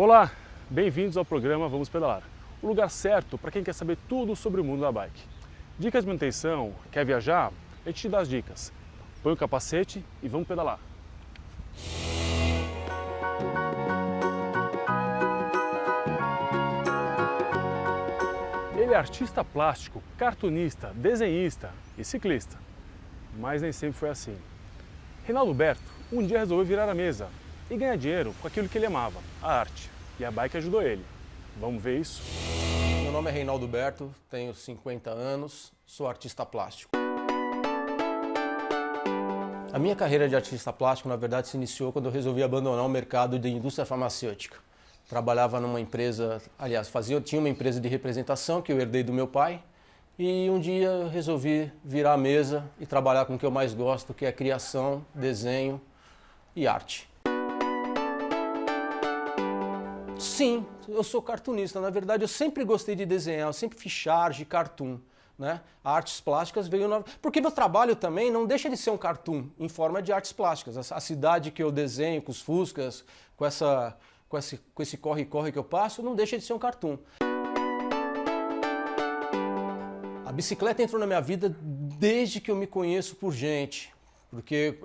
Olá, bem-vindos ao programa Vamos Pedalar, o lugar certo para quem quer saber tudo sobre o mundo da bike. Dicas de manutenção, quer viajar? A gente te dá as dicas. Põe o capacete e vamos pedalar. Ele é artista plástico, cartunista, desenhista e ciclista, mas nem sempre foi assim. Reinaldo Berto um dia resolveu virar a mesa e ganhar dinheiro com aquilo que ele amava, a arte. E a bike ajudou ele. Vamos ver isso? Meu nome é Reinaldo Berto, tenho 50 anos, sou artista plástico. A minha carreira de artista plástico, na verdade, se iniciou quando eu resolvi abandonar o mercado de indústria farmacêutica. Trabalhava numa empresa, aliás, tinha uma empresa de representação que eu herdei do meu pai. E um dia eu resolvi virar a mesa e trabalhar com o que eu mais gosto, que é criação, desenho e arte. Sim, eu sou cartunista. Na verdade, eu sempre gostei de desenhar, eu sempre fiz charge, cartoon, né? Artes plásticas veio na... Porque meu trabalho também não deixa de ser um cartoon em forma de artes plásticas. A cidade que eu desenho, com os fuscas, com esse corre-corre que eu passo, não deixa de ser um cartoon. A bicicleta entrou na minha vida desde que eu me conheço por gente. Porque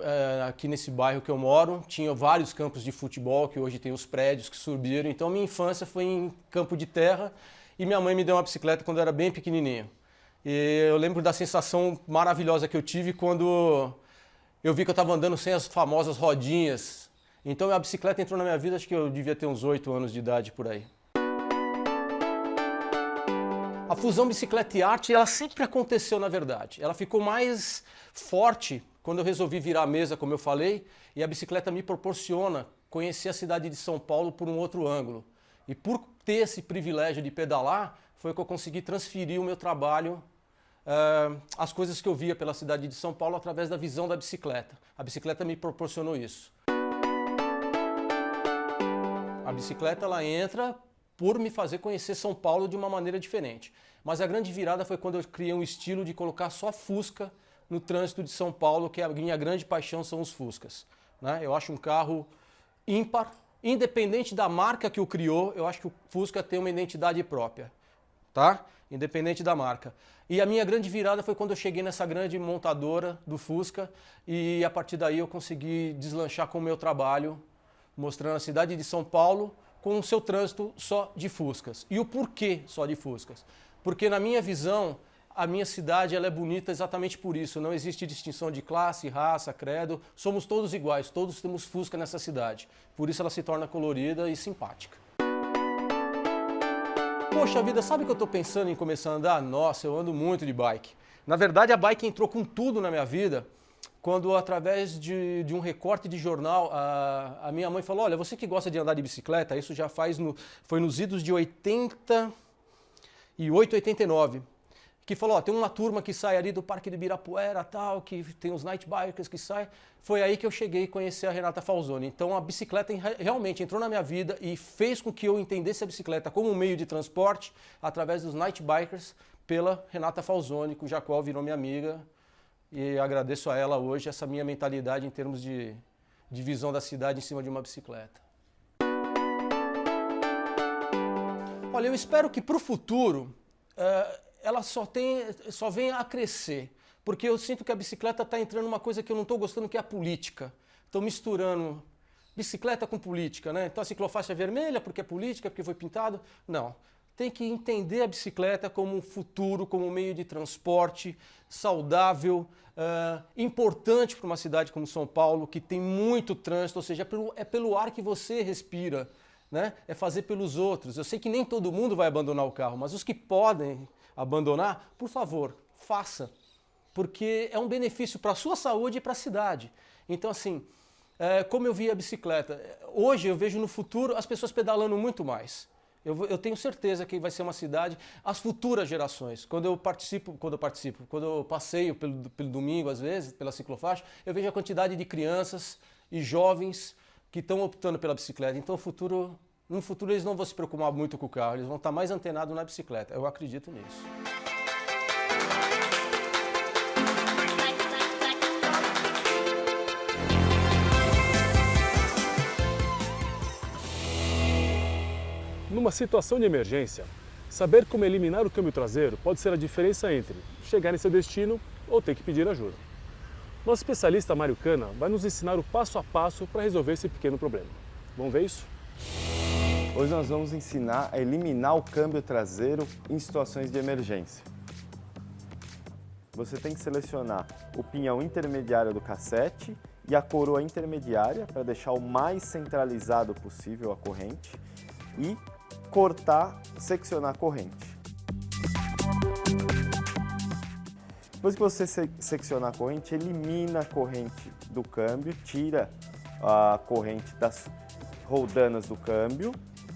aqui nesse bairro que eu moro, tinha vários campos de futebol, que hoje tem os prédios que subiram. Então minha infância foi em campo de terra e minha mãe me deu uma bicicleta quando eu era bem pequenininho. E eu lembro da sensação maravilhosa que eu tive quando eu vi que eu estava andando sem as famosas rodinhas. Então a bicicleta entrou na minha vida, acho que eu devia ter uns 8 anos de idade por aí. A fusão bicicleta e arte, ela sempre aconteceu na verdade. Ela ficou mais forte quando eu resolvi virar a mesa, como eu falei, e a bicicleta me proporciona conhecer a cidade de São Paulo por um outro ângulo. E por ter esse privilégio de pedalar, foi que eu consegui transferir o meu trabalho, as coisas que eu via pela cidade de São Paulo através da visão da bicicleta. A bicicleta me proporcionou isso. A bicicleta, ela entra por me fazer conhecer São Paulo de uma maneira diferente. Mas a grande virada foi quando eu criei um estilo de colocar só Fusca no trânsito de São Paulo, que a minha grande paixão são os Fuscas, né? Eu acho um carro ímpar, independente da marca que o criou, eu acho que o Fusca tem uma identidade própria, tá? Independente da marca. E a minha grande virada foi quando eu cheguei nessa grande montadora do Fusca e a partir daí eu consegui deslanchar com o meu trabalho, mostrando a cidade de São Paulo com o seu trânsito só de Fuscas. E o porquê só de Fuscas? Porque na minha visão, a minha cidade ela é bonita exatamente por isso. Não existe distinção de classe, raça, credo. Somos todos iguais, todos temos Fusca nessa cidade. Por isso ela se torna colorida e simpática. Poxa vida, sabe que eu estou pensando em começar a andar? Nossa, eu ando muito de bike. Na verdade, a bike entrou com tudo na minha vida quando, através de um recorte de jornal, a minha mãe falou, olha, você que gosta de andar de bicicleta, isso já foi nos idos de 88, 89, que falou, ó, tem uma turma que sai ali do Parque do Ibirapuera, tal, que tem os night bikers que saem. Foi aí que eu cheguei a conhecer a Renata Falzoni. Então a bicicleta realmente entrou na minha vida e fez com que eu entendesse a bicicleta como um meio de transporte através dos night bikers pela Renata Falzoni, cuja qual virou minha amiga. E agradeço a ela hoje essa minha mentalidade em termos de visão da cidade em cima de uma bicicleta. Olha, eu espero que para o futuro ela só venha a crescer, porque eu sinto que a bicicleta está entrando numa coisa que eu não estou gostando, que é a política. Estou misturando bicicleta com política, né? Então a ciclofaixa é vermelha porque é política, porque foi pintado. Não. Tem que entender a bicicleta como um futuro, como um meio de transporte saudável, importante para uma cidade como São Paulo, que tem muito trânsito, ou seja, é pelo ar que você respira, né? É fazer pelos outros. Eu sei que nem todo mundo vai abandonar o carro, mas os que podem abandonar, por favor, faça, porque é um benefício para a sua saúde e para a cidade. Então, assim, como eu vi a bicicleta, hoje eu vejo no futuro as pessoas pedalando muito mais. Eu tenho certeza que vai ser uma cidade, as futuras gerações, quando eu passeio pelo domingo, às vezes, pela ciclofaixa, eu vejo a quantidade de crianças e jovens que estão optando pela bicicleta. Então, no futuro eles não vão se preocupar muito com o carro, eles vão estar mais antenados na bicicleta. Eu acredito nisso. Numa situação de emergência, saber como eliminar o câmbio traseiro pode ser a diferença entre chegar em seu destino ou ter que pedir ajuda. Nosso especialista Mário Cana vai nos ensinar o passo a passo para resolver esse pequeno problema. Vamos ver isso? Hoje nós vamos ensinar a eliminar o câmbio traseiro em situações de emergência. Você tem que selecionar o pinhão intermediário do cassete e a coroa intermediária para deixar o mais centralizado possível a corrente e cortar, seccionar a corrente. Depois que você seccionar a corrente, elimina a corrente do câmbio, tira a corrente das roldanas do câmbio,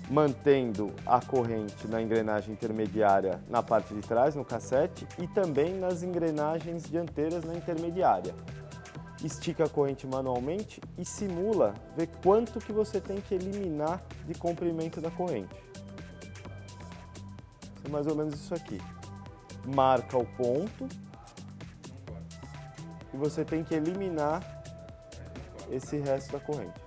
mantendo a corrente na engrenagem intermediária na parte de trás, no cassete, e também nas engrenagens dianteiras na intermediária. Estica a corrente manualmente e simula ver quanto que você tem que eliminar de comprimento da corrente. É mais ou menos isso aqui. Marca o ponto e você tem que eliminar esse resto da corrente.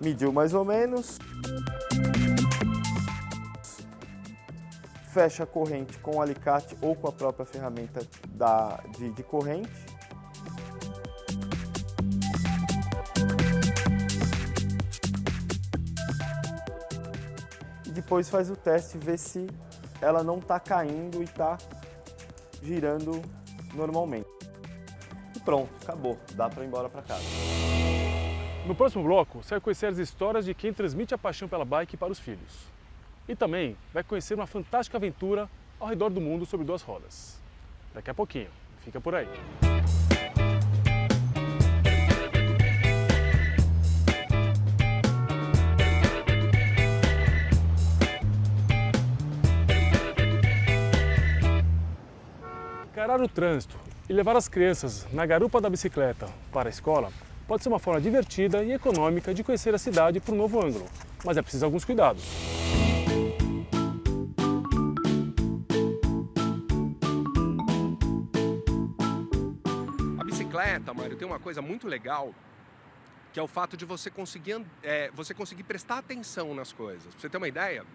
Mediu mais ou menos. Fecha a corrente com o alicate ou com a própria ferramenta de corrente. E depois faz o teste, vê se ela não está caindo e está girando normalmente. E pronto, acabou. Dá para ir embora para casa. No próximo bloco, você vai conhecer as histórias de quem transmite a paixão pela bike para os filhos. E também vai conhecer uma fantástica aventura ao redor do mundo sobre duas rodas. Daqui a pouquinho. Fica por aí. Encarar o trânsito e levar as crianças na garupa da bicicleta para a escola pode ser uma forma divertida e econômica de conhecer a cidade por um novo ângulo, mas é preciso alguns cuidados. A bicicleta, Mário, tem uma coisa muito legal, que é o fato de você conseguir prestar atenção nas coisas. Pra você ter uma ideia,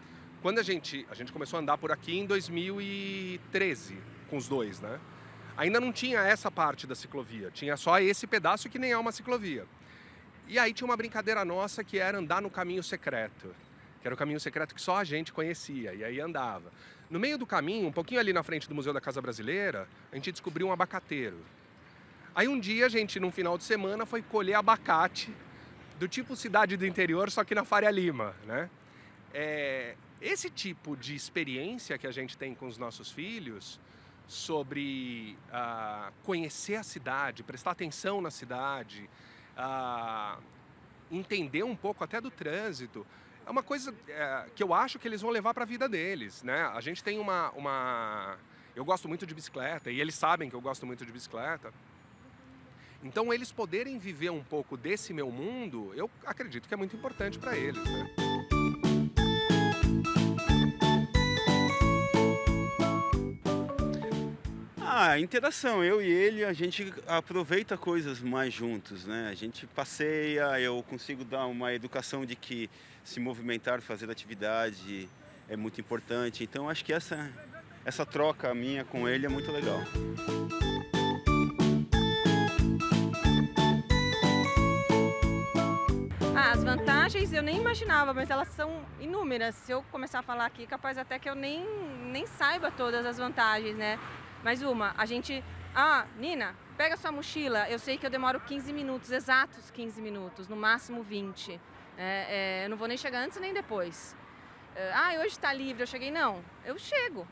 quando a gente começou a andar por aqui em 2013, com os dois, né? Ainda não tinha essa parte da ciclovia, tinha só esse pedaço que nem é uma ciclovia. E aí tinha uma brincadeira nossa que era andar no caminho secreto, que era o caminho secreto que só a gente conhecia, e aí andava. No meio do caminho, um pouquinho ali na frente do Museu da Casa Brasileira, a gente descobriu um abacateiro. Aí um dia a gente, num final de semana, foi colher abacate do tipo cidade do interior, só que na Faria Lima, né? Esse tipo de experiência que a gente tem com os nossos filhos sobre conhecer a cidade, prestar atenção na cidade, entender um pouco até do trânsito, é uma coisa que eu acho que eles vão levar para a vida deles, né? A gente tem eu gosto muito de bicicleta e eles sabem que eu gosto muito de bicicleta. Então eles poderem viver um pouco desse meu mundo, eu acredito que é muito importante para eles, né? Interação, eu e ele, a gente aproveita coisas mais juntos, né? A gente passeia, eu consigo dar uma educação de que se movimentar, fazer atividade é muito importante. Então acho que essa troca minha com ele é muito legal. As vantagens eu nem imaginava, mas elas são inúmeras. Se eu começar a falar aqui, capaz até que eu nem saiba todas as vantagens, né? Mas a gente... Nina, pega sua mochila. Eu sei que eu demoro 15 minutos, exatos 15 minutos, no máximo 20. Eu não vou nem chegar antes nem depois. Hoje está livre, eu cheguei. Não, eu chego.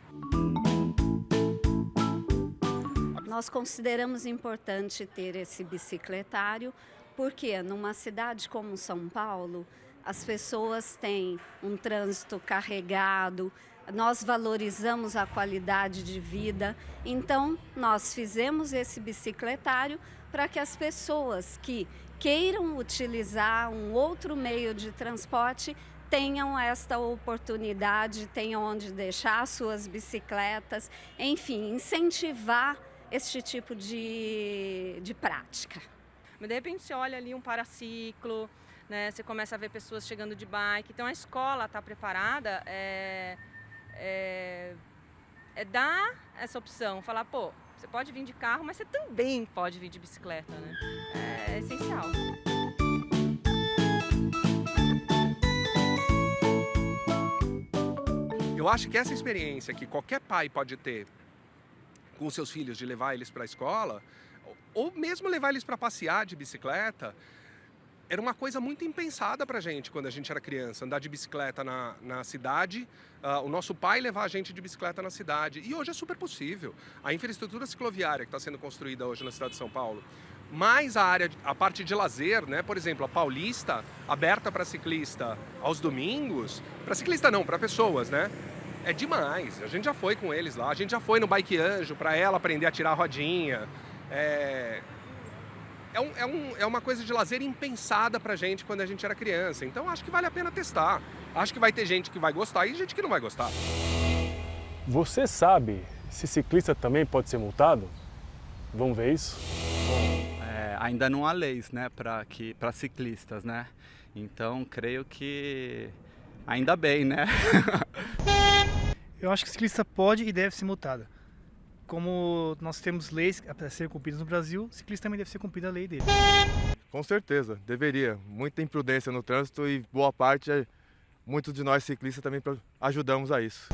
Nós consideramos importante ter esse bicicletário, porque numa cidade como São Paulo, as pessoas têm um trânsito carregado, nós valorizamos a qualidade de vida, então nós fizemos esse bicicletário para que as pessoas que queiram utilizar um outro meio de transporte tenham esta oportunidade, tenham onde deixar suas bicicletas, enfim, incentivar esse tipo de prática. Mas de repente você olha ali um paraciclo, né? Você começa a ver pessoas chegando de bike. Então a escola está preparada, dar essa opção, falar, pô, você pode vir de carro, mas você também pode vir de bicicleta, né? É essencial. Eu acho que essa experiência que qualquer pai pode ter com os seus filhos, de levar eles para a escola, ou mesmo levar eles para passear de bicicleta, era uma coisa muito impensada para a gente quando a gente era criança, andar de bicicleta na cidade, o nosso pai levar a gente de bicicleta na cidade. E hoje é super possível. A infraestrutura cicloviária que está sendo construída hoje na cidade de São Paulo, mais a parte de lazer, né? Por exemplo, a Paulista, aberta para ciclista aos domingos, para ciclista não, para pessoas, né? É demais. A gente já foi com eles lá, a gente já foi no Bike Anjo para ela aprender a tirar a rodinha. É uma coisa de lazer impensada pra gente quando a gente era criança. Então acho que vale a pena testar. Acho que vai ter gente que vai gostar e gente que não vai gostar. Você sabe se ciclista também pode ser multado? Vamos ver isso? Ainda não há leis, né, para ciclistas, né? Então creio que ainda bem, né? Eu acho que ciclista pode e deve ser multado. Como nós temos leis a serem cumpridas no Brasil, o ciclista também deve ser cumprida a lei dele. Com certeza, deveria. Muita imprudência no trânsito e boa parte, muitos de nós ciclistas também ajudamos a isso.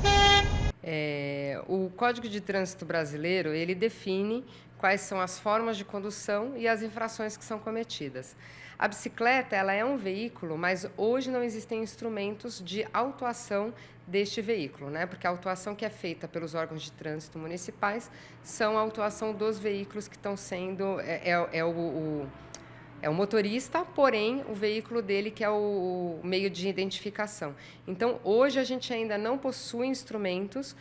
O Código de Trânsito Brasileiro, ele define quais são as formas de condução e as infrações que são cometidas. A bicicleta, ela é um veículo, mas hoje não existem instrumentos de autuação deste veículo, né? Porque a autuação que é feita pelos órgãos de trânsito municipais são a autuação dos veículos que estão sendo... É o motorista, porém, o veículo dele que é o meio de identificação. Então, hoje a gente ainda não possui instrumentos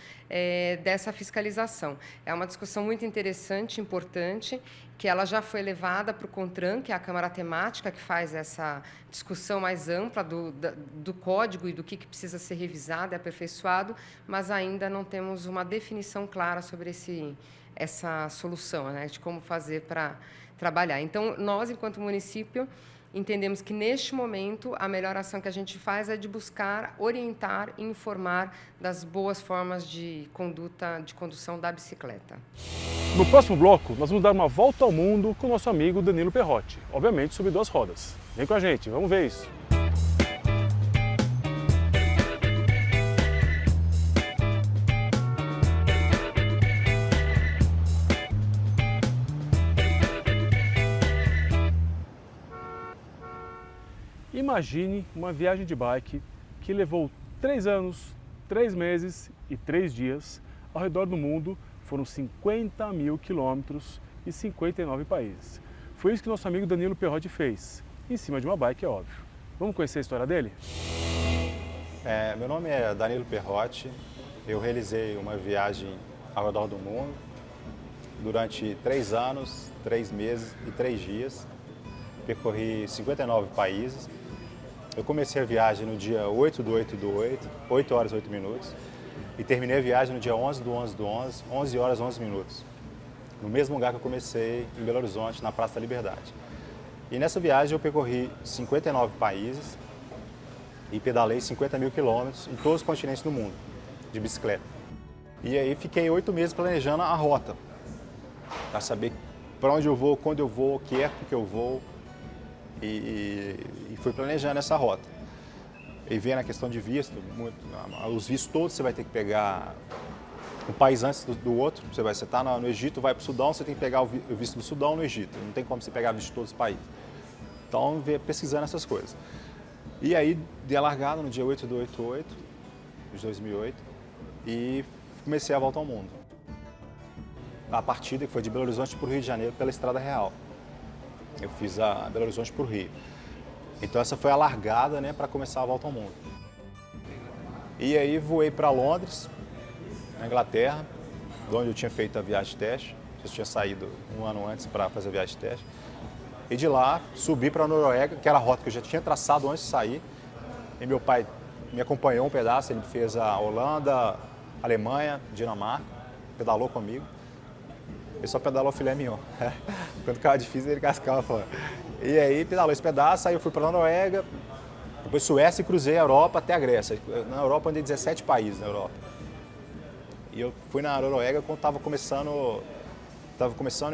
dessa fiscalização. É uma discussão muito interessante, importante, que ela já foi levada para o CONTRAN, que é a Câmara Temática, que faz essa discussão mais ampla do código e do que precisa ser revisado e aperfeiçoado, mas ainda não temos uma definição clara sobre essa solução, né, de como fazer para trabalhar. Então, nós, enquanto município, entendemos que, neste momento, a melhor ação que a gente faz é de buscar orientar e informar das boas formas de condução da bicicleta. No próximo bloco, nós vamos dar uma volta ao mundo com o nosso amigo Danilo Perrotti, obviamente sobre 2 rodas. Vem com a gente, vamos ver isso. Imagine uma viagem de bike que levou 3 anos, 3 meses e 3 dias ao redor do mundo. Foram 50 mil quilômetros e 59 países. Foi isso que nosso amigo Danilo Perrotti fez, em cima de uma bike, é óbvio. Vamos conhecer a história dele? Meu nome é Danilo Perrotti. Eu realizei uma viagem ao redor do mundo durante 3 anos, 3 meses e 3 dias. Percorri 59 países. Eu comecei a viagem no dia 8/8/8, 8 horas e 8 minutos. E terminei a viagem no dia 11/11/11, 11 horas e 11 minutos. No mesmo lugar que eu comecei, em Belo Horizonte, na Praça da Liberdade. E nessa viagem eu percorri 59 países e pedalei 50 mil quilômetros em todos os continentes do mundo, de bicicleta. E aí fiquei 8 meses planejando a rota, para saber para onde eu vou, quando eu vou, que época que eu vou. E fui planejando essa rota. E vendo a questão de visto, os vistos todos você vai ter que pegar um país antes do outro. Você está no Egito, vai para o Sudão, você tem que pegar o visto do Sudão no Egito. Não tem como você pegar visto de todos os países. Então, pesquisando essas coisas. E aí, dei a largada no dia 8/8/8 de 2008 e comecei a volta ao mundo. A partida que foi de Belo Horizonte para o Rio de Janeiro pela Estrada Real. Eu fiz a Belo Horizonte para o Rio. Então essa foi a largada, né, para começar a volta ao mundo. E aí voei para Londres, na Inglaterra, onde eu tinha feito a viagem de teste. Eu tinha saído um ano antes para fazer a viagem de teste. E de lá subi para a Noruega, que era a rota que eu já tinha traçado antes de sair. E meu pai me acompanhou um pedaço, ele fez a Holanda, Alemanha, Dinamarca, pedalou comigo. Ele só pedalou filé mignon. Quando ficava difícil, ele cascava fora. E aí pedalou esse pedaço, aí eu fui para a Noruega, depois Suécia e cruzei a Europa até a Grécia. Na Europa eu andei 17 países na Europa. E eu fui na Noruega quando estava começando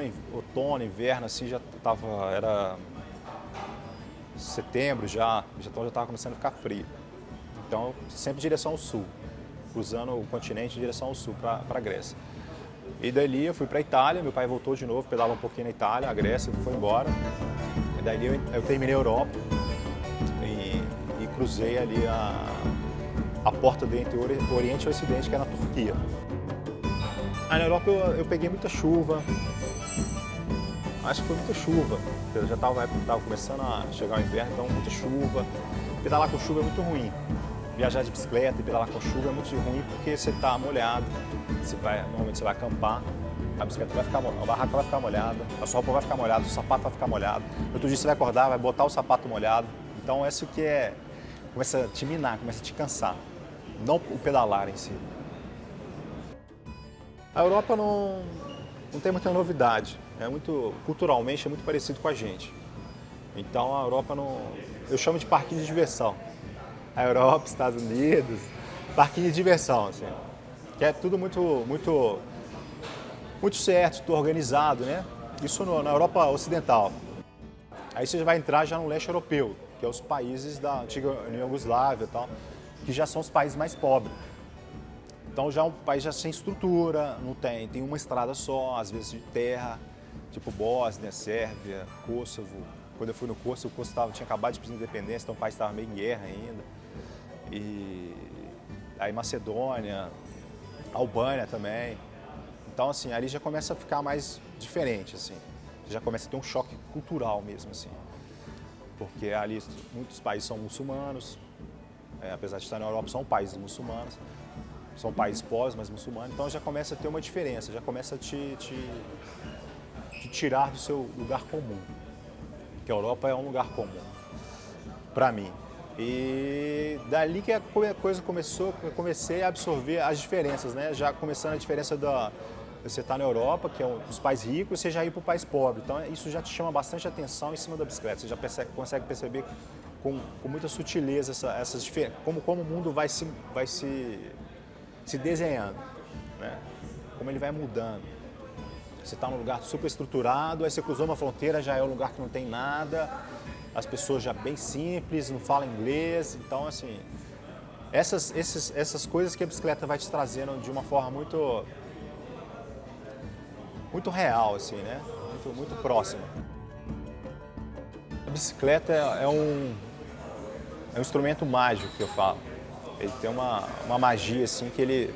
em outono, inverno, assim, era setembro já estava começando a ficar frio. Então, sempre em direção ao sul, cruzando o continente em direção ao sul, para a Grécia. E dali eu fui para a Itália, meu pai voltou de novo, pedalou um pouquinho na Itália, a Grécia, foi embora. E daí eu terminei a Europa e cruzei ali a porta entre o Oriente e o Ocidente, que é na Turquia. Aí na Europa eu peguei muita chuva, acho que foi muita chuva, porque eu já estava começando a chegar o inverno, então muita chuva. Pedalar com chuva é muito ruim. Viajar de bicicleta e pedalar com chuva é muito ruim porque você está molhado, normalmente você vai acampar, a bicicleta vai ficar molhada, a barraca vai ficar molhada, a sua roupa vai ficar molhada, o sapato vai ficar molhado. Outro dia você vai acordar, vai botar o sapato molhado. Então isso que começa a te minar, começa a te cansar, não o pedalar em si. A Europa não tem muita novidade, culturalmente é muito parecido com a gente. Então a Europa eu chamo de parquinho de diversão. A Europa, Estados Unidos, parquinho de diversão, assim. Que é tudo muito certo, tudo organizado, né? Isso na Europa Ocidental. Aí você vai entrar já no leste europeu, que é os países da antiga União Iugoslávia e tal, que já são os países mais pobres. Então já é um país já sem estrutura, não tem uma estrada só, às vezes de terra, tipo Bósnia, Sérvia, Kosovo. Quando eu fui no Kosovo, o Kosovo tinha acabado de pedir independência, então o país estava meio em guerra ainda. E aí Macedônia, Albânia também. Então assim, ali já começa a ficar mais diferente, assim. Já começa a ter um choque cultural mesmo, assim. Porque ali muitos países são muçulmanos, apesar de estar na Europa, são países muçulmanos. São países pobres, mas muçulmanos, então já começa a ter uma diferença, já começa a te tirar do seu lugar comum. Que a Europa é um lugar comum, para mim. E dali que a coisa começou, eu comecei a absorver as diferenças, né? Já começando a diferença você estar na Europa, que é os países ricos, e você já ir para o país pobre. Então isso já te chama bastante atenção em cima da bicicleta, você já consegue perceber com muita sutileza essas diferenças, como o mundo vai se desenhando, né? Como ele vai mudando. Você está num lugar super estruturado, aí você cruzou uma fronteira, já é um lugar que não tem nada, as pessoas já bem simples, não falam inglês, então assim, essas coisas que a bicicleta vai te trazendo de uma forma muito real, assim, né? Muito próxima. A bicicleta é um instrumento mágico que eu falo. Ele tem uma magia assim que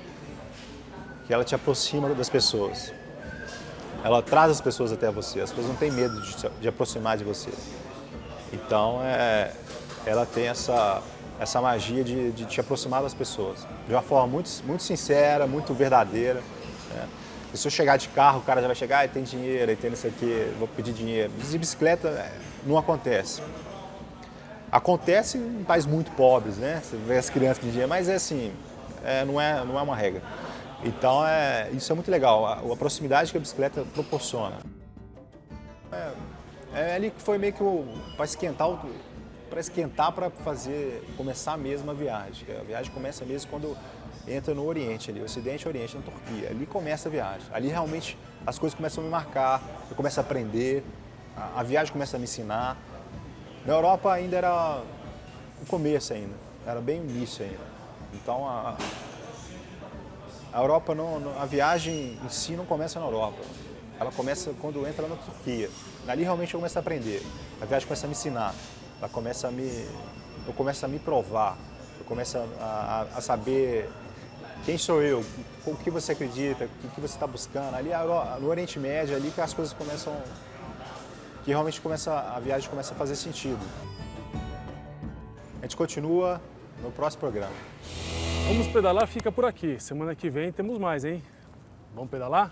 ela te aproxima das pessoas. Ela traz as pessoas até você. As pessoas não têm medo de aproximar de você. Então ela tem essa magia de te aproximar das pessoas de uma forma muito sincera, muito verdadeira, né? E se eu chegar de carro, o cara já vai chegar, tem dinheiro, tem isso aqui, vou pedir dinheiro. De bicicleta não acontece. Acontece em países muito pobres, né? Você vê as crianças pedindo dinheiro, mas não é uma regra. Então isso é muito legal, a proximidade que a bicicleta proporciona. Ali que foi meio que para esquentar para começar mesmo a viagem. A viagem começa mesmo quando entra no Oriente, ali, Ocidente e Oriente, na Turquia. Ali começa a viagem. Ali realmente as coisas começam a me marcar, eu começo a aprender, a viagem começa a me ensinar. Na Europa ainda era o começo ainda, era bem o início ainda. Então a Europa, a viagem em si não começa na Europa. Ela começa quando entra na Turquia. Ali realmente eu começo a aprender, a viagem começa a me ensinar, eu começo a me provar, eu começo a saber quem sou eu, o que você acredita, o que você está buscando. Ali no Oriente Médio, ali que as coisas começam, que realmente a viagem começa a fazer sentido. A gente continua no próximo programa. Vamos Pedalar fica por aqui. Semana que vem temos mais, hein? Vamos pedalar?